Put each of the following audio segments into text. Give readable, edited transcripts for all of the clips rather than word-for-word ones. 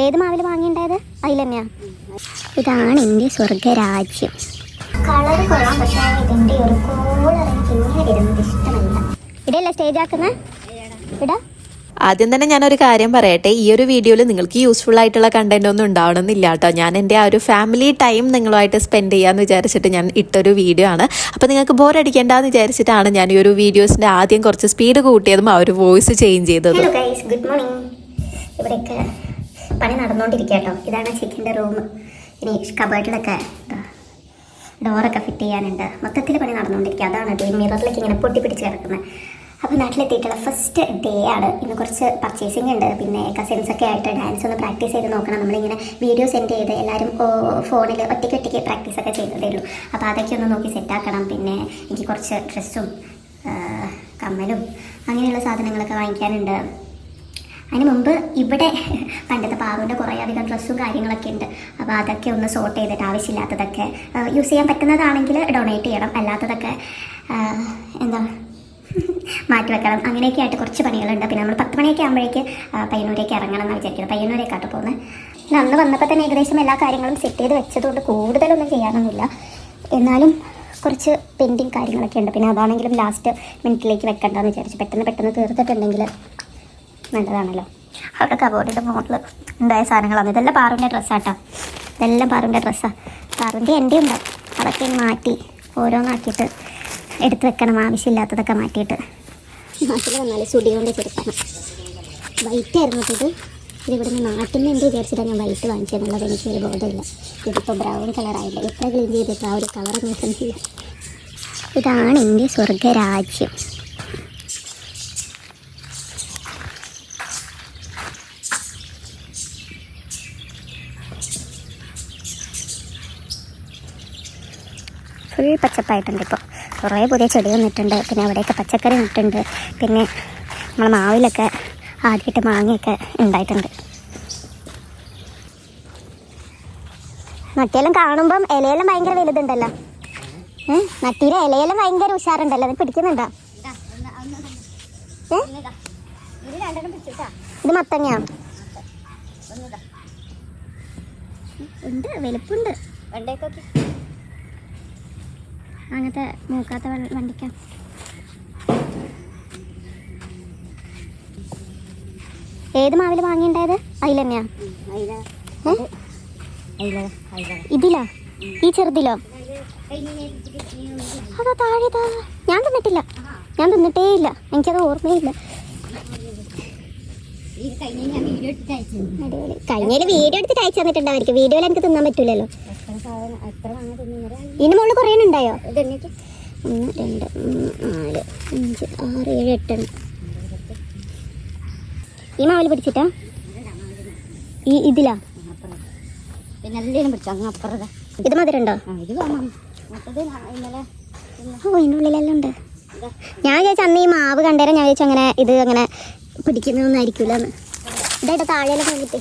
ഏത് മാവിൽ വാങ്ങിണ്ടായത്? അതിൽ തന്നെയാ. ഇതാണ് എൻ്റെ സ്വർഗരാജ്യം. കളർ കൊള്ളാം, പക്ഷേ ഇതിൻ്റെ ഒരു കോളറിന് പിന്നെ വരുന്നത് ഇഷ്ടമല്ല. ഇടയല്ലേ സ്റ്റേജ് ആക്കുന്നത്? ഇടാ. ആദ്യം തന്നെ ഞാനൊരു കാര്യം പറയട്ടെ, ഈ ഒരു വീഡിയോയിൽ നിങ്ങൾക്ക് യൂസ്ഫുൾ ആയിട്ടുള്ള കണ്ടന്റ് ഒന്നും ഉണ്ടാവണമെന്നില്ല കേട്ടോ. ഞാൻ എൻ്റെ ആ ഒരു ഫാമിലി ടൈം നിങ്ങളുമായിട്ട് സ്പെൻഡ് ചെയ്യാമെന്ന് വിചാരിച്ചിട്ട് ഞാൻ ഇട്ടൊരു വീഡിയോ ആണ്. അപ്പോൾ നിങ്ങൾക്ക് ബോർ അടിക്കേണ്ടെന്ന് വിചാരിച്ചിട്ടാണ് ഞാൻ ഈ ഒരു വീഡിയോസിൻ്റെ ആദ്യം കുറച്ച് സ്പീഡ് കൂട്ടിയതും ആ ഒരു വോയിസ് ചേഞ്ച് ചെയ്തതും. Hello guys, good morning. ഇവിടെയൊക്കെ പണി നടന്നുകൊണ്ടിരിക്കുക കേട്ടോ. ഇതാണ് ചിക്കൻ്റെ റൂം. ഇനി കബേർഡിലൊക്കെ ഡോറൊക്കെ ഫിറ്റ് ചെയ്യാനുണ്ട്. മൊത്തത്തിൽ പണി നടന്നുകൊണ്ടിരിക്കുക. അതാണ് ഈ മിററിലേക്ക് ഇങ്ങനെ പൊട്ടിപ്പിടിച്ച് കിടക്കുന്നത്. അപ്പോൾ നാട്ടിലെത്തിയിട്ടുള്ള ഫസ്റ്റ് ഡേ ആണ്. ഇന്ന് കുറച്ച് പർച്ചേസിങ് ഉണ്ട്. പിന്നെ കസിൻസൊക്കെ ആയിട്ട് ഡാൻസ് ഒന്ന് പ്രാക്ടീസ് ചെയ്ത് നോക്കണം. നമ്മളിങ്ങനെ വീഡിയോ സെൻഡ് ചെയ്ത് എല്ലാവരും ഫോണിൽ ഒറ്റയ്ക്ക് പ്രാക്ടീസൊക്കെ ചെയ്തതേ ഉള്ളൂ. അപ്പോൾ അതൊക്കെ ഒന്ന് നോക്കി സെറ്റാക്കണം. പിന്നെ എനിക്ക് കുറച്ച് ഡ്രസ്സും കമ്മലും അങ്ങനെയുള്ള സാധനങ്ങളൊക്കെ വാങ്ങിക്കാനുണ്ട്. അതിന് മുമ്പ് ഇവിടെ പണ്ടത്തെ പാറുവിൻ്റെ കുറേ അധികം ഡ്രസ്സും കാര്യങ്ങളൊക്കെ ഉണ്ട്. അപ്പോൾ അതൊക്കെ ഒന്ന് സോർട്ട് ചെയ്തിട്ട് ആവശ്യമില്ലാത്തതൊക്കെ യൂസ് ചെയ്യാൻ പറ്റുന്നതാണെങ്കിൽ ഡൊണേറ്റ് ചെയ്യണം. അല്ലാത്തതൊക്കെ എന്താ മാറ്റി വെക്കണം. അങ്ങനെയൊക്കെ ആയിട്ട് കുറച്ച് പണികളുണ്ട്. പിന്നെ നമ്മൾ 10 മണിയൊക്കെ ആകുമ്പോഴേക്ക് പയ്യന്നൂരേക്ക് ഇറങ്ങണം എന്ന് വിചാരിക്കുന്നത്. പയ്യന്നൂരേക്കാട്ട് പോകുന്നത്. പിന്നെ അന്ന് വന്നപ്പോൾ തന്നെ ഏകദേശം എല്ലാ കാര്യങ്ങളും സെറ്റ് ചെയ്ത് വെച്ചതുകൊണ്ട് കൂടുതലൊന്നും ചെയ്യാനൊന്നുമില്ല. എന്നാലും കുറച്ച് പെൻഡിങ് കാര്യങ്ങളൊക്കെ ഉണ്ട്. പിന്നെ അതാണെങ്കിലും ലാസ്റ്റ് മിനിറ്റിലേക്ക് വെക്കണ്ടെന്ന് വിചാരിച്ചു. പെട്ടെന്ന് തീർത്തിട്ടുണ്ടെങ്കിൽ നല്ലതാണല്ലോ. അവിടെ കബോർഡിൻ്റെ മുകളിൽ ഉണ്ടായ സാധനങ്ങളാണ്. ഇതെല്ലാം പാറുവിൻ്റെ ഡ്രസ്സാട്ടോ. ഇതെല്ലാം പാറുവിൻ്റെ ഡ്രസ്സാണ്. പാറുവിൻ്റെ എൻ്റെ ഉണ്ടാവും. അതൊക്കെ മാറ്റി ഓരോന്നാക്കിയിട്ട് എടുത്ത് വെക്കണം. ആവശ്യമില്ലാത്തതൊക്കെ മാറ്റിയിട്ട്. നാട്ടിൽ വന്നാൽ സുടി കൊണ്ട് ചെറുക്കണം. വൈറ്റായിരുന്നു ഇതിവിടുന്ന് നാട്ടിൽ നിന്ന് എന്ത് വിചാരിച്ചിട്ടാണ് ഞാൻ വൈറ്റ് വാങ്ങിച്ചതെന്നുള്ളത് എനിക്കൊരു ബോധമില്ല. ഇതിപ്പോൾ ബ്രൗൺ കളറായില്ല. എത്ര ക്ലീൻ ചെയ്തിട്ട് ആ ഒരു കളർ നോക്കുന്നില്ല. ഇതാണ് എൻ്റെ സ്വർഗരാജ്യം. ഫുൾ പച്ചപ്പായിട്ടുണ്ട്. ഇപ്പോൾ കുറേ പുതിയ ചെടി വന്നിട്ടുണ്ട്. പിന്നെ അവിടെയൊക്കെ പച്ചക്കറി നട്ടിട്ടുണ്ട്. പിന്നെ നമ്മൾ മാവിലൊക്കെ ആദ്യമായിട്ട് മാങ്ങയൊക്കെ ഉണ്ടായിട്ടുണ്ട്. നട്ടിയെല്ലാം കാണുമ്പം ഇലയെല്ലാം ഭയങ്കര വലുതുണ്ടല്ലോ. നട്ടിയുടെ ഇലയെല്ലാം ഭയങ്കര ഉഷാറുണ്ടല്ലോ. അത് പിടിക്കുന്നുണ്ടോ? ഇത് മത്തങ്ങ ഉണ്ട്, വലുപ്പുണ്ട്. അങ്ങനത്തെ മൂക്കാത്ത വണ്ടിക്ക. ഏത് മാവിൽ വാങ്ങിണ്ടായത്? അതിൽ തന്നെയാ. ഇതിലോ? ഈ ചെറുതിലോ? അതാ താഴെതാ. ഞാൻ തിന്നിട്ടില്ല. ഞാൻ തിന്നിട്ടേ ഇല്ല. എനിക്കത് ഓർമ്മയില്ല. കഴിഞ്ഞ വീഡിയോ എടുത്തിട്ട് അയച്ചു തന്നിട്ടുണ്ടാവും. വീഡിയോയിൽ എനിക്ക് തിന്നാൻ പറ്റൂലല്ലോ. ഇതിന് മുകളിൽ കുറേ ഉണ്ടായോ? 1 2 3 4 5 6 7 8 ഈ മാവിൽ പിടിച്ചിട്ടാ? ഇതിലാ? ഇത് മധുരണ്ടോ? ഓ, ഇതിനുള്ളിലെല്ലാം ഉണ്ട്. ഞാൻ വിചാരിച്ചു അന്ന് ഈ മാവ് കണ്ടേരം ഞാൻ വിചാരിച്ചു അങ്ങനെ ഇത് അങ്ങനെ പിടിക്കുന്നതൊന്നും ആയിരിക്കൂല എന്ന്. ഇതായിട്ട് താഴെയെല്ലാം കണ്ടിട്ട്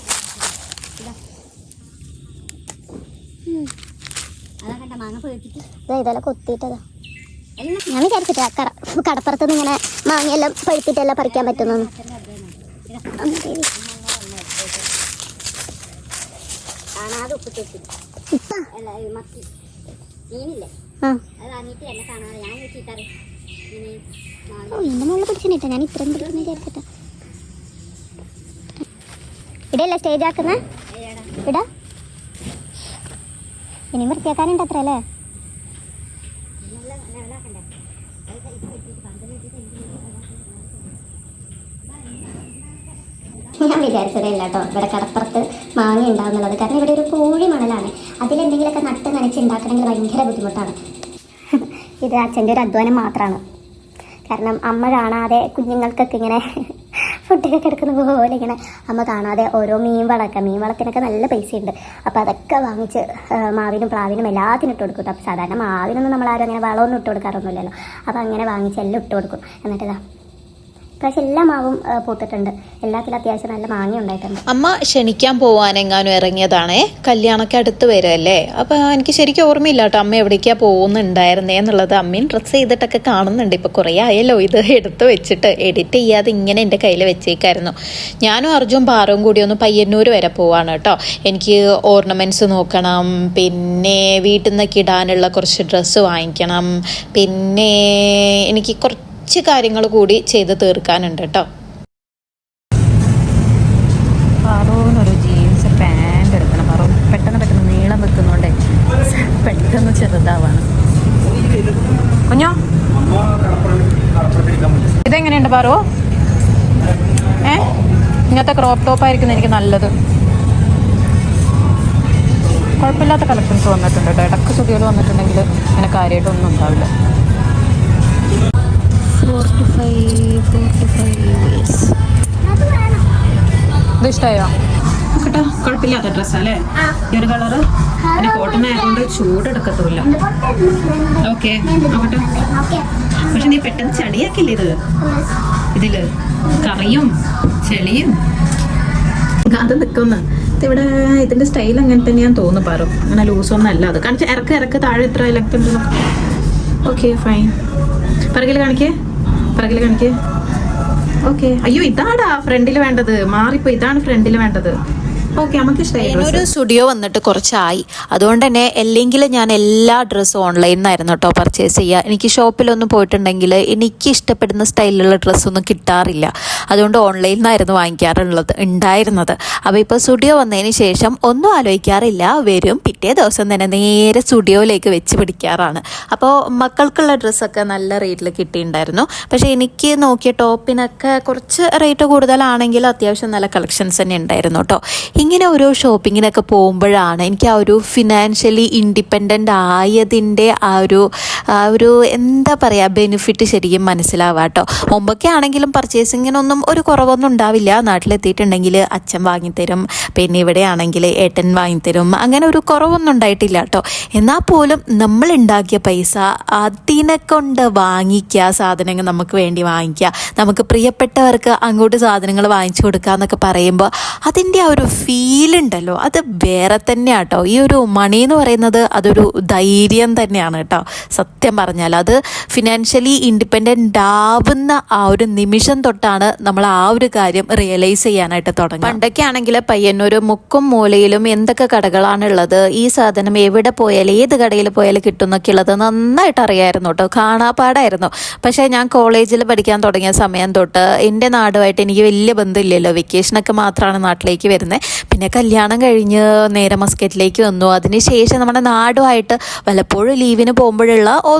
ഇതെല്ലാം കൊത്തിയിട്ടതാ. ഞാൻ വിചാരിച്ചിട്ടാ കടപ്പുറത്തുനിന്ന് ഇങ്ങനെ മാങ്ങയെല്ലാം പഴുത്തിട്ടെല്ലാം പറിക്കാൻ പറ്റുന്നു. എന്റെ മുകളിൽ പിടിച്ചിട്ടാ. ഞാൻ ഇത്രയും പിടിക്കുന്ന വിചാരിച്ചിട്ടാ. ഇടയല്ലേ സ്റ്റേജ് ആക്കുന്ന? ഇടാ. ഇനിയും വൃത്തിയാക്കാനുണ്ട് അത്ര അല്ലേ? ഞാൻ വിചാരിച്ചതല്ല കേട്ടോ ഇവിടെ കടപ്പുറത്ത് മാങ്ങ ഉണ്ടാവുന്നുള്ളത്. കാരണം ഇവിടെ ഒരു കോഴി മണലാണ്. അതിലെന്തെങ്കിലുമൊക്കെ നട്ട് നനച്ചുണ്ടാക്കണമെങ്കിൽ ഭയങ്കര ബുദ്ധിമുട്ടാണ്. ഇത് അച്ഛൻ്റെ ഒരു അധ്വാനം മാത്രമാണ്. കാരണം അമ്മ കാണാതെ കുഞ്ഞുങ്ങൾക്കൊക്കെ ഇങ്ങനെ ഫുഡൊക്കെ കിടക്കുന്ന പോലെ ഇങ്ങനെ അമ്മ കാണാതെ ഓരോ മീൻ വളത്തിനൊക്കെ നല്ല പൈസയുണ്ട്. അപ്പോൾ അതൊക്കെ വാങ്ങിച്ച് മാവിനും പ്ലാവിനും എല്ലാത്തിനും ഇട്ട് കൊടുക്കും. അപ്പോൾ സാധാരണ മാവിനൊന്നും നമ്മളാരും അങ്ങനെ വളമൊന്നും ഇട്ട് കൊടുക്കാറൊന്നുമില്ലല്ലോ. അപ്പോൾ അങ്ങനെ വാങ്ങിച്ച് എല്ലാം ഇട്ട് കൊടുക്കും. എന്നിട്ട് പ്രാവശ്യം എല്ലാ മാവും പൂത്തിട്ടുണ്ട്. എല്ലാത്തിലും അത്യാവശ്യം നല്ല മാങ്ങ ഉണ്ടായിട്ടുണ്ട്. അമ്മ ക്ഷണിക്കാൻ പോവാനെങ്ങാനും ഇറങ്ങിയതാണേ. കല്യാണമൊക്കെ അടുത്ത് വരുമല്ലേ. അപ്പോൾ എനിക്ക് ശരിക്കും ഓർമ്മയില്ല കേട്ടോ അമ്മ എവിടേക്കാണ് പോകുന്നുണ്ടായിരുന്നേ എന്നുള്ളത്. അമ്മയും ഡ്രസ്സ് ചെയ്തിട്ടൊക്കെ കാണുന്നുണ്ട്. ഇപ്പോൾ കുറേ ആയല്ലോ ഇത് എടുത്ത് വെച്ചിട്ട്, എഡിറ്റ് ചെയ്യാതെ ഇങ്ങനെ എൻ്റെ കയ്യിൽ വെച്ചേക്കായിരുന്നു. ഞാനും അർജുൻ പാറവും കൂടി ഒന്ന് പയ്യന്നൂർ വരെ പോവാണ് കേട്ടോ. എനിക്ക് ഓർണമെൻറ്റ്സ് നോക്കണം, പിന്നെ വീട്ടിൽ നിന്നൊക്കെ ഇടാനുള്ള കുറച്ച് ഡ്രസ്സ് വാങ്ങിക്കണം, പിന്നെ എനിക്ക് കുറച്ച് കാര്യങ്ങൾ കൂടി ചെയ്ത് തീർക്കാനുണ്ട് കേട്ടോ. പാറൂനൊരു ജീൻസ് പാൻറ് എടുക്കണം. പാറു പെട്ടെന്ന് നീളം വെക്കുന്നോണ്ടേ പെട്ടെന്ന് ചെറുതാവാണ്. കുഞ്ഞോ ഇതെങ്ങനെയുണ്ട് പാറു? ഇങ്ങനത്തെ ക്രോപ്പ് ടോപ്പ് ആയിരിക്കും എനിക്ക് നല്ലത്. കുഴപ്പമില്ലാത്ത കളക്ഷൻസ് വന്നിട്ടുണ്ട് കേട്ടോ. ഇടക്ക് സ്റ്റുഡിയോയിൽ വന്നിട്ടുണ്ടെങ്കിൽ അങ്ങനെ കാര്യമായിട്ടൊന്നും ഉണ്ടാവില്ല. 45 ഇത് ഇഷ്ടമായോ? കേട്ടോ കുഴപ്പമില്ലാത്ത ഡ്രസ്സല്ലേ ഈ ഒരു കളറ്. പിന്നെ കോട്ടൺ ആയതുകൊണ്ട് ചൂടെടുക്കത്തുമില്ല. ഓക്കെ നോക്കട്ടെ. പക്ഷെ നീ പെട്ടെന്ന് ചടിയാക്കില്ലേ ഇതില് കറിയും ചെളിയും അത് നിൽക്കുന്ന ഇവിടെ. ഇതിന്റെ സ്റ്റൈൽ അങ്ങനെ തന്നെയാന്ന് തോന്നുന്നു പാറു. അങ്ങനെ ലൂസൊന്നും അല്ല അത്. കാണിച്ച് ഇറക്ക് താഴെ എത്ര ലെങ്ത് ഉണ്ട്. Okay fine. പിറകിൽ കാണിക്കേ. ഓക്കെ. അയ്യോ ഇതാടാ ഫ്രണ്ടിൽ വേണ്ടത്. മാറിപ്പോ ഇതാണ് ഫ്രണ്ടിൽ വേണ്ടത്. ഓക്കെ നമുക്ക് ഇഷ്ടമായി. ഒരു സ്റ്റുഡിയോ വന്നിട്ട് കുറച്ചായി. അതുകൊണ്ട് തന്നെ അല്ലെങ്കിൽ ഞാൻ എല്ലാ ഡ്രസ്സും ഓൺലൈനിൽ നിന്നായിരുന്നു കേട്ടോ പർച്ചേസ് ചെയ്യുക. എനിക്ക് ഷോപ്പിലൊന്നും പോയിട്ടുണ്ടെങ്കിൽ എനിക്ക് ഇഷ്ടപ്പെടുന്ന സ്റ്റൈലിലുള്ള ഡ്രസ്സൊന്നും കിട്ടാറില്ല. അതുകൊണ്ട് ഓൺലൈനിൽ നിന്നായിരുന്നു ഉണ്ടായിരുന്നത്. അപ്പോൾ ഇപ്പോൾ സ്റ്റുഡിയോ വന്നതിന് ശേഷം ഒന്നും ആലോചിക്കാറില്ല. വരും പിറ്റേ ദിവസം തന്നെ നേരെ സ്റ്റുഡിയോയിലേക്ക് വെച്ച് പിടിക്കാറാണ്. അപ്പോൾ മക്കൾക്കുള്ള ഡ്രസ്സൊക്കെ നല്ല റേറ്റിൽ കിട്ടിയിട്ടുണ്ടായിരുന്നു. പക്ഷേ എനിക്ക് നോക്കിയ ടോപ്പിനൊക്കെ കുറച്ച് റേറ്റ് കൂടുതലാണെങ്കിൽ അത്യാവശ്യം നല്ല കളക്ഷൻസ് തന്നെ ഉണ്ടായിരുന്നു കേട്ടോ. ഇങ്ങനെ ഓരോ ഷോപ്പിങ്ങിനൊക്കെ പോകുമ്പോഴാണ് എനിക്ക് ആ ഒരു ഫിനാൻഷ്യലി ഇൻഡിപെൻഡൻ്റ് ആയതിൻ്റെ ആ ഒരു എന്താ പറയുക ബെനിഫിറ്റ് ശരിക്കും മനസ്സിലാവുക കേട്ടോ. മുമ്പൊക്കെ ആണെങ്കിലും പർച്ചേസിങ്ങിനൊന്നും ഒരു കുറവൊന്നും ഉണ്ടാവില്ല. നാട്ടിലെത്തിയിട്ടുണ്ടെങ്കിൽ അച്ഛൻ വാങ്ങിത്തരും, പിന്നെ ഇവിടെ ആണെങ്കിൽ ഏട്ടൻ വാങ്ങിത്തരും. അങ്ങനെ ഒരു കുറവൊന്നും ഉണ്ടായിട്ടില്ല കേട്ടോ. എന്നാൽ പോലും നമ്മൾ ഉണ്ടാക്കിയ പൈസ അതിനെ കൊണ്ട് വാങ്ങിക്കുക, സാധനങ്ങൾ നമുക്ക് വേണ്ടി വാങ്ങിക്കുക, നമുക്ക് പ്രിയപ്പെട്ടവർക്ക് അങ്ങോട്ട് സാധനങ്ങൾ വാങ്ങിച്ചു കൊടുക്കുക എന്നൊക്കെ പറയുമ്പോൾ അതിൻ്റെ ആ ഒരു ഫീലുണ്ടല്ലോ അത് വേറെ തന്നെയാണ് കേട്ടോ. ഈ ഒരു മണി എന്ന് പറയുന്നത് അതൊരു ധൈര്യം തന്നെയാണ് കേട്ടോ. സത്യം പറഞ്ഞാൽ അത് ഫിനാൻഷ്യലി ഇൻഡിപെൻഡൻ്റ് ആവുന്ന ആ ഒരു നിമിഷം തൊട്ടാണ് നമ്മൾ ആ ഒരു കാര്യം റിയലൈസ് ചെയ്യാനായിട്ട് തുടങ്ങുന്നത്. പണ്ടൊക്കെ ആണെങ്കിൽ പയ്യന്നൂർ മുക്കും മൂലയിലും എന്തൊക്കെ കടകളാണുള്ളത്, ഈ സാധനം എവിടെ പോയാലും ഏത് കടയിൽ പോയാലും കിട്ടുന്നൊക്കെ ഉള്ളത് നന്നായിട്ട് അറിയാമായിരുന്നു കേട്ടോ. കാണാപ്പാടായിരുന്നു. പക്ഷേ ഞാൻ കോളേജിൽ പഠിക്കാൻ തുടങ്ങിയ സമയം തൊട്ട് എൻ്റെ നാടുമായിട്ട് എനിക്ക് വലിയ ബന്ധമില്ലല്ലോ. വെക്കേഷനൊക്കെ മാത്രമാണ് നാട്ടിലേക്ക് വരുന്നത്. പിന്നെ കല്യാണം കഴിഞ്ഞ് നേരെ മസ്കറ്റിലേക്ക് വന്നു. അതിനുശേഷം നമ്മുടെ നാടുമായിട്ട് വല്ലപ്പോഴും ലീവിന് പോകുമ്പോഴുള്ള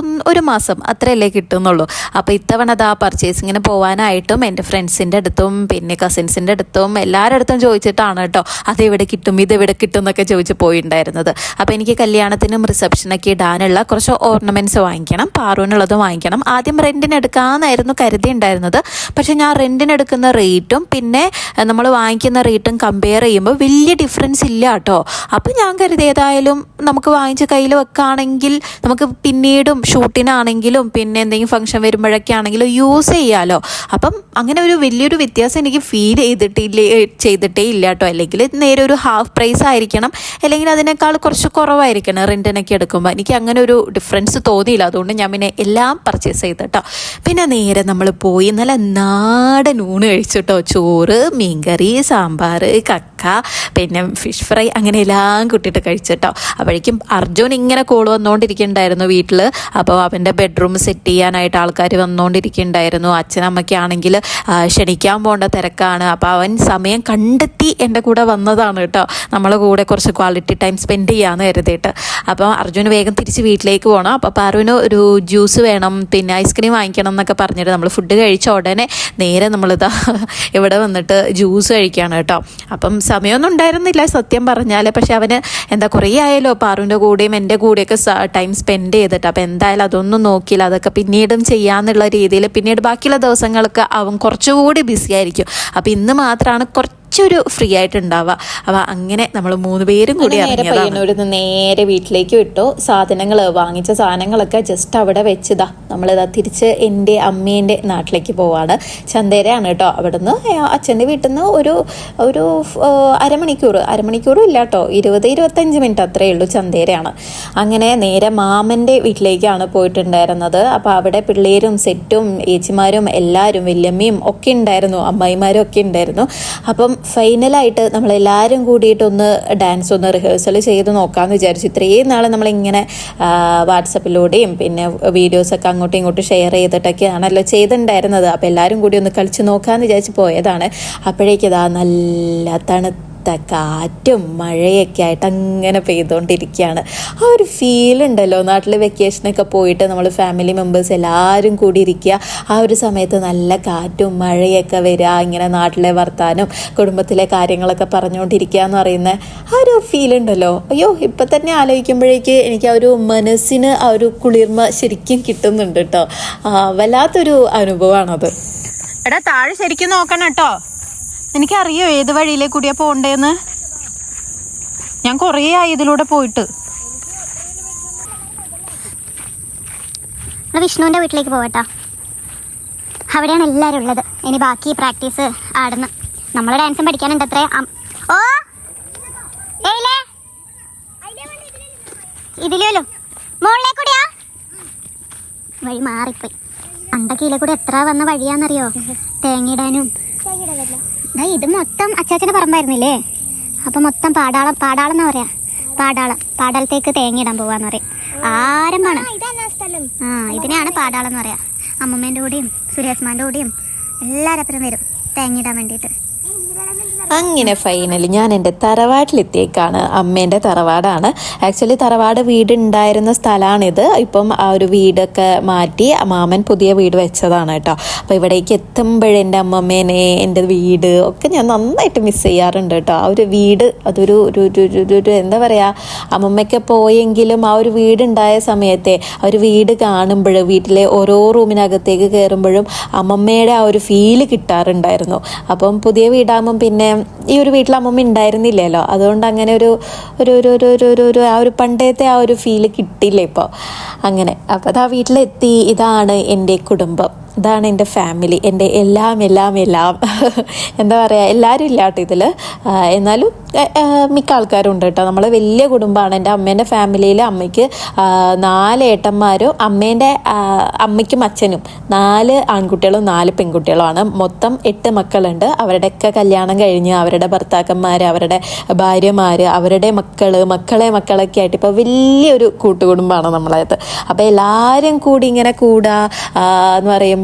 ഒരു മാസം അത്രയല്ലേ കിട്ടുന്നുള്ളൂ. അപ്പോൾ ഇത്തവണ അതാ പർച്ചേസിങ്ങിന് പോകാനായിട്ടും എൻ്റെ ഫ്രണ്ട്സിൻ്റെ അടുത്തും പിന്നെ കസിൻസിൻ്റെ അടുത്തും എല്ലാവരുടെ അടുത്തും ചോദിച്ചിട്ടാണ് കേട്ടോ അതെവിടെ കിട്ടും ഇതെവിടെ കിട്ടും എന്നൊക്കെ ചോദിച്ച് പോയിട്ടുണ്ടായിരുന്നത്. അപ്പോൾ എനിക്ക് കല്യാണത്തിനും റിസപ്ഷനൊക്കെ ഇടാനുള്ള കുറച്ച് ഓർണമെൻറ്റ്സ് വാങ്ങിക്കണം, പാറുവിനുള്ളത് വാങ്ങിക്കണം. ആദ്യം റെൻറ്റിന് എടുക്കാമെന്നായിരുന്നു കരുതിയിട്ടുണ്ടായിരുന്നത്. പക്ഷേ ഞാൻ റെൻറ്റിന് എടുക്കുന്ന റേറ്റും പിന്നെ നമ്മൾ വാങ്ങിക്കുന്ന റേറ്റും കമ്പയർ ചെയ്യുമ്പോൾ വലിയ ഡിഫറൻസ് ഇല്ല കേട്ടോ. അപ്പം ഞാൻ കരുതി ഏതായാലും നമുക്ക് വാങ്ങിച്ച് കയ്യിൽ വെക്കുകയാണെങ്കിൽ നമുക്ക് പിന്നീടും ഷൂട്ടിനാണെങ്കിലും പിന്നെ എന്തെങ്കിലും ഫംഗ്ഷൻ വരുമ്പോഴൊക്കെ ആണെങ്കിലും യൂസ് ചെയ്യാമല്ലോ. അപ്പം അങ്ങനെ ഒരു വലിയൊരു വ്യത്യാസം എനിക്ക് ഫീൽ ചെയ്തിട്ടേ ഇല്ല കേട്ടോ. അല്ലെങ്കിൽ നേരെ ഒരു ഹാഫ് പ്രൈസ് ആയിരിക്കണം, അല്ലെങ്കിൽ അതിനേക്കാൾ കുറച്ച് കുറവായിരിക്കണം റെൻറ്റിനൊക്കെ എടുക്കുമ്പോൾ. എനിക്ക് അങ്ങനെ ഒരു ഡിഫറൻസ് തോന്നിയില്ല. അതുകൊണ്ട് ഞാൻ പിന്നെ എല്ലാം പർച്ചേസ് ചെയ്തു കേട്ടോ. പിന്നെ നേരെ നമ്മൾ പോയി നല്ല നാടൻ ഊണ് കഴിച്ചു കേട്ടോ. ചോറ്, മീൻകറി, സാമ്പാർ, കക്ക, പിന്നെ ഫിഷ് ഫ്രൈ, അങ്ങനെ എല്ലാം കൂട്ടിയിട്ട് കഴിച്ചിട്ടോ. അപ്പോഴേക്കും അർജുൻ ഇങ്ങനെ കോൾ വന്നുകൊണ്ടിരിക്കുന്നുണ്ടായിരുന്നു വീട്ടിൽ. അപ്പോൾ അവൻ്റെ ബെഡ്റൂം സെറ്റ് ചെയ്യാനായിട്ട് ആൾക്കാർ വന്നുകൊണ്ടിരിക്കുന്നുണ്ടായിരുന്നു. അച്ഛനമ്മയ്ക്കാണെങ്കിൽ ക്ഷണിക്കാൻ പോകേണ്ട തിരക്കാണ്. അപ്പോൾ അവൻ സമയം കണ്ടെത്തി എൻ്റെ കൂടെ വന്നതാണ് കേട്ടോ. നമ്മളെ കൂടെ കുറച്ച് ക്വാളിറ്റി ടൈം സ്പെൻഡ് ചെയ്യാമെന്ന് കരുതിയിട്ട്. അപ്പോൾ അർജുന് വേഗം തിരിച്ച് വീട്ടിലേക്ക് പോകണം. അപ്പോൾ പാറുവിന് ഒരു ജ്യൂസ് വേണം, പിന്നെ ഐസ്ക്രീം വാങ്ങിക്കണം എന്നൊക്കെ പറഞ്ഞിട്ട് നമ്മൾ ഫുഡ് കഴിച്ച ഉടനെ നേരെ നമ്മളിതാ ഇവിടെ വന്നിട്ട് ജ്യൂസ് കഴിക്കുകയാണ് കേട്ടോ. അപ്പം സമയമൊന്നും ഉണ്ടായിരുന്നില്ല സത്യം പറഞ്ഞാൽ. പക്ഷെ അവന് എന്താ കുറേ ആയാലോ പാറുവിൻ്റെ കൂടെയും എൻ്റെ കൂടെയൊക്കെ ടൈം സ്പെൻഡ് ചെയ്തിട്ട്. അപ്പോൾ എന്തായാലും അതൊന്നും നോക്കിയില്ല, അതൊക്കെ പിന്നീടും ചെയ്യാമെന്നുള്ള രീതിയിൽ പിന്നീട് ബാക്കിയുള്ള ദിവസങ്ങൾക്ക് അവൻ കുറച്ചുകൂടി ബിസി ആയിരിക്കും. അപ്പോൾ ഇന്ന് മാത്രമാണ് കുറച്ച് കുറച്ചൊരു ഫ്രീ ആയിട്ടുണ്ടാവുക. അപ്പോൾ അങ്ങനെ നമ്മൾ 3 പേരും കൂടി പയ്യന്നൂരിൽ നേരെ വീട്ടിലേക്ക് വിട്ടു. വാങ്ങിച്ച സാധനങ്ങളൊക്കെ ജസ്റ്റ് അവിടെ വെച്ചതാ നമ്മളിതാ തിരിച്ച് എൻ്റെ അമ്മേൻ്റെ നാട്ടിലേക്ക് പോവാണ്. ചന്തേരയാണ് കേട്ടോ. അവിടുന്ന് അച്ഛൻ്റെ വീട്ടിൽ നിന്ന് ഒരു അരമണിക്കൂറും ഇല്ല കേട്ടോ, 20-25 മിനിറ്റ് അത്രയേ ഉള്ളൂ. ചന്തേരയാണ്. അങ്ങനെ നേരെ മാമൻ്റെ വീട്ടിലേക്കാണ് പോയിട്ടുണ്ടായിരുന്നത്. അപ്പോൾ അവിടെ പിള്ളേരും സെറ്റും ഏച്ചിമാരും എല്ലാവരും വല്യമ്മയും ഒക്കെ ഉണ്ടായിരുന്നു, അമ്മായിമാരും ഒക്കെ ഉണ്ടായിരുന്നു. അപ്പം ഫൈനലായിട്ട് നമ്മളെല്ലാവരും കൂടിയിട്ടൊന്ന് ഡാൻസ് ഒന്ന് റിഹേഴ്സൽ ചെയ്ത് നോക്കാമെന്ന് വിചാരിച്ചു. ഇത്രയും നാൾ നമ്മളിങ്ങനെ വാട്സപ്പിലൂടെയും പിന്നെ വീഡിയോസൊക്കെ അങ്ങോട്ടും ഇങ്ങോട്ടും ഷെയർ ചെയ്തിട്ടൊക്കെയാണല്ലോ ചെയ്തിട്ടുണ്ടായിരുന്നത്. അപ്പോൾ എല്ലാവരും കൂടി ഒന്ന് കളിച്ച് നോക്കാമെന്ന് വിചാരിച്ച് പോയതാണ്. അപ്പോഴേക്കിതാ നല്ല കാറ്റും മഴയൊക്കെ ആയിട്ട് അങ്ങനെ പെയ്തുകൊണ്ടിരിക്കുകയാണ്. ആ ഒരു ഫീലുണ്ടല്ലോ, നാട്ടിൽ വെക്കേഷനൊക്കെ പോയിട്ട് നമ്മൾ ഫാമിലി മെമ്പേഴ്സ് എല്ലാവരും കൂടി ഇരിക്കുക, ആ ഒരു സമയത്ത് നല്ല കാറ്റും മഴയൊക്കെ വരിക, ഇങ്ങനെ നാട്ടിലെ വർത്താനം കുടുംബത്തിലെ കാര്യങ്ങളൊക്കെ പറഞ്ഞുകൊണ്ടിരിക്കുക എന്ന് പറയുന്ന ആ ഒരു ഫീലുണ്ടല്ലോ. അയ്യോ, ഇപ്പം തന്നെ ആലോചിക്കുമ്പോഴേക്ക് എനിക്ക് ആ ഒരു മനസ്സിന് ആ ഒരു കുളിർമ ശരിക്കും കിട്ടുന്നുണ്ട് കേട്ടോ. വല്ലാത്തൊരു അനുഭവമാണത്. എടാ, താഴെ ശരിക്കും നോക്കണം കേട്ടോ. എനിക്കറിയോ ഏത് വഴിയിലേ കൂടിയാ പോണ്ടേന്ന്. ഞാൻ കുറേ ആയി ഇതിലൂടെ പോയിട്ട്. വിഷ്ണുവിൻ്റെ വീട്ടിലേക്ക് പോകട്ടോ. അവിടെയാണ് എല്ലാവരും ഉള്ളത്. ഇനി ബാക്കി പ്രാക്ടീസ് ആടുന്നു. നമ്മൾ ഡാൻസും പഠിക്കാനുണ്ട് അത്രേ. ഓ ഏലേ ഇതിലോ മുകളിലേ കൂടിയാ വഴി മാറിപ്പോയി. അണ്ടക്കീലെ കൂടെ എത്ര വന്ന വഴിയാന്നറിയോ? തേങ്ങയിടാനും. ഇത് മൊത്തം അച്ചാച്ചൻ്റെ പറമ്പായിരുന്നില്ലേ? അപ്പം മൊത്തം പാടാളം എന്നാ പറയാ. പാടാളത്തേക്ക് തേങ്ങയിടാൻ പോവാന്ന് പറയും. ആരംഭാണ്. ഇതിനെയാണ് പാടാളം എന്ന് പറയാ. അമ്മമ്മേൻ്റെ കൂടെയും സുരേഷ്മാൻ്റെ കൂടെയും എല്ലാവരും വരും തേങ്ങയിടാൻ വേണ്ടിയിട്ട്. അങ്ങനെ ഫൈനലി ഞാൻ എൻ്റെ തറവാട്ടിലെത്തിയേക്കാണ്. അമ്മേൻ്റെ തറവാടാണ്. ആക്ച്വലി തറവാട് വീടുണ്ടായിരുന്ന സ്ഥലമാണിത്. ഇപ്പം ആ ഒരു വീടൊക്കെ മാറ്റി മാമൻ പുതിയ വീട് വെച്ചതാണ് കേട്ടോ. അപ്പോൾ ഇവിടേക്ക് എത്തുമ്പോഴെൻ്റെ അമ്മമ്മേനെ എൻ്റെ വീട് ഒക്കെ ഞാൻ നന്നായിട്ട് മിസ് ചെയ്യാറുണ്ട് കേട്ടോ. ആ ഒരു വീട് അതൊരു എന്താ പറയുക, അമ്മമ്മയ്ക്ക് പോയെങ്കിലും ആ ഒരു വീടുണ്ടായ സമയത്തെ ആ ഒരു വീട് കാണുമ്പോൾ വീട്ടിലെ ഓരോ റൂമിനകത്തേക്ക് കയറുമ്പോഴും അമ്മമ്മയുടെ ആ ഒരു ഫീല് കിട്ടാറുണ്ടായിരുന്നു. അപ്പം പുതിയ വീടാകുമ്പം പിന്നെ ഈ ഒരു വീട്ടിൽ അമ്മമ്മ ഉണ്ടായിരുന്നില്ലല്ലോ, അതുകൊണ്ട് അങ്ങനെ ഒരു ആ ഒരു പണ്ടത്തെ ആ ഒരു ഫീല് കിട്ടില്ല ഇപ്പോൾ. അങ്ങനെ അപ്പോൾ അത് ആ വീട്ടിലെത്തി. ഇതാണ് എൻ്റെ കുടുംബം, ഇതാണ് എൻ്റെ ഫാമിലി, എൻ്റെ എല്ലാം എന്താ പറയുക, എല്ലാവരും ഇല്ലാട്ടോ ഇതിൽ. എന്നാലും മിക്ക ആൾക്കാരും ഉണ്ട് കേട്ടോ. നമ്മൾ വലിയ കുടുംബമാണ്. എൻ്റെ അമ്മേൻ്റെ ഫാമിലിയിൽ അമ്മയ്ക്ക് 4 ഏട്ടന്മാരും അമ്മയ്ക്കും അച്ഛനും 4 ആൺകുട്ടികളും 4 പെൺകുട്ടികളുമാണ്. മൊത്തം 8 മക്കളുണ്ട്. അവരുടെയൊക്കെ കല്യാണം കഴിഞ്ഞ് അവരുടെ ഭർത്താക്കന്മാർ, അവരുടെ ഭാര്യമാർ, അവരുടെ മക്കളൊക്കെ ആയിട്ട് ഇപ്പോൾ വലിയൊരു കൂട്ടുകുടുംബമാണ് നമ്മളത്. അപ്പോൾ എല്ലാവരും കൂടി ഇങ്ങനെ കൂടുക എന്ന് പറയുമ്പോൾ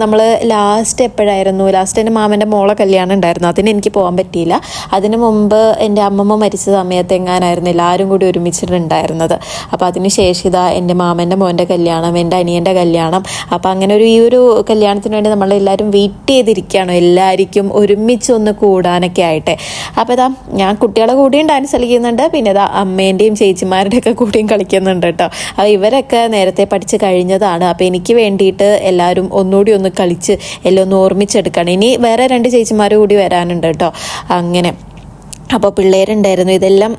നമ്മൾ ലാസ്റ്റ് എൻ്റെ മാമൻ്റെ മോളെ കല്യാണം ഉണ്ടായിരുന്നു. അതിന് എനിക്ക് പോകാൻ പറ്റിയില്ല. അതിന് മുമ്പ് എൻ്റെ അമ്മമ്മ മരിച്ച സമയത്ത് എങ്ങാനായിരുന്നു എല്ലാവരും കൂടി ഒരുമിച്ചിട്ടുണ്ടായിരുന്നത്. അപ്പോൾ അതിന് ശേഷം ഇതാ എൻ്റെ മാമൻ്റെ മോൻ്റെ കല്യാണം, എൻ്റെ അനിയൻ്റെ കല്യാണം. അപ്പോൾ അങ്ങനെ ഈ ഒരു കല്യാണത്തിന് വേണ്ടി നമ്മളെല്ലാവരും വെയിറ്റ് ചെയ്തിരിക്കുകയാണ്, എല്ലാവർക്കും ഒരുമിച്ച് ഒന്ന് കൂടാനൊക്കെ ആയിട്ട്. അപ്പോൾ ഇതാ ഞാൻ കുട്ടികളെ കൂടിയും ഡാൻസ് കളിക്കുന്നുണ്ട്, പിന്നെ ഇതാ അമ്മേൻ്റെയും ചേച്ചിമാരുടെയൊക്കെ കൂടിയും കളിക്കുന്നുണ്ട് കേട്ടോ. അപ്പോൾ ഇവരൊക്കെ നേരത്തെ പഠിച്ച് കഴിഞ്ഞതാണ്. അപ്പോൾ എനിക്ക് വേണ്ടിയിട്ട് എല്ലാവരും ഒന്നുകൂടി ഒന്ന് കളിച്ച് എല്ലാം ഒന്ന് ഓർമ്മിച്ചെടുക്കണം. ഇനി വേറെ 2 ചേച്ചിമാർ കൂടി വരാനുണ്ട് കേട്ടോ. അങ്ങനെ അപ്പോൾ പിള്ളേരുണ്ടായിരുന്നു. ഇതെല്ലാം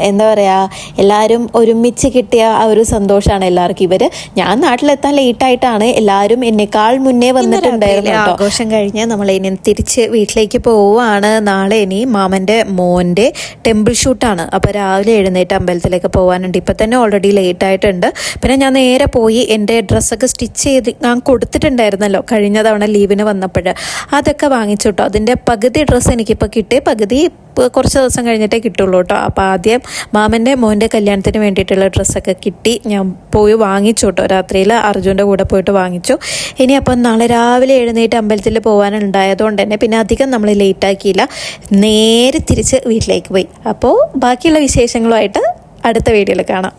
എന്താ പറയുക, എല്ലാവരും ഒരുമിച്ച് കിട്ടിയ ആ ഒരു സന്തോഷമാണ് എല്ലാവർക്കും. ഞാൻ നാട്ടിലെത്താൻ ലേറ്റായിട്ടാണ്, എല്ലാവരും എന്നെക്കാൾ മുന്നേ വന്നിട്ടുണ്ടായിരുന്നു. ആഘോഷം കഴിഞ്ഞ് നമ്മൾ ഇനി തിരിച്ച് വീട്ടിലേക്ക് പോവുകയാണ്. നാളെ ഇനി മാമൻ്റെ മോൻ്റെ ടെമ്പിൾ ഷൂട്ടാണ്. അപ്പോൾ രാവിലെ എഴുന്നേറ്റ് അമ്പലത്തിലേക്ക് പോകാനുണ്ട്. ഇപ്പം തന്നെ ഓൾറെഡി ലേറ്റായിട്ടുണ്ട്. പിന്നെ ഞാൻ നേരെ പോയി എൻ്റെ ഡ്രസ്സൊക്കെ സ്റ്റിച്ച് ചെയ്ത് ഞാൻ കൊടുത്തിട്ടുണ്ടായിരുന്നല്ലോ കഴിഞ്ഞ തവണ ലീവിന് വന്നപ്പോൾ, അതൊക്കെ വാങ്ങിച്ചു കേട്ടോ. അതിൻ്റെ പകുതി ഡ്രസ്സ് എനിക്കിപ്പോൾ കിട്ടി, പകുതി കുറച്ച് ദിവസം കഴിഞ്ഞിട്ടേ കിട്ടുള്ളൂ കേട്ടോ. അപ്പോൾ ആദ്യം മാമൻ്റെ മോൻ്റെ കല്യാണത്തിന് വേണ്ടിയിട്ടുള്ള ഡ്രസ്സൊക്കെ കിട്ടി, ഞാൻ പോയി വാങ്ങിച്ചു കേട്ടോ. രാത്രിയിൽ അർജുൻ്റെ കൂടെ പോയിട്ട് വാങ്ങിച്ചു. ഇനി അപ്പം നാളെ രാവിലെ എഴുന്നേറ്റ് അമ്പലത്തിൽ പോകാനുണ്ടായതുകൊണ്ട് തന്നെ പിന്നെ അധികം നമ്മൾ ലേറ്റാക്കിയില്ല, നേരെ തിരിച്ച് വീട്ടിലേക്ക് പോയി. അപ്പോൾ ബാക്കിയുള്ള വിശേഷങ്ങളുമായിട്ട് അടുത്ത വീഡിയോയിൽ കാണാം.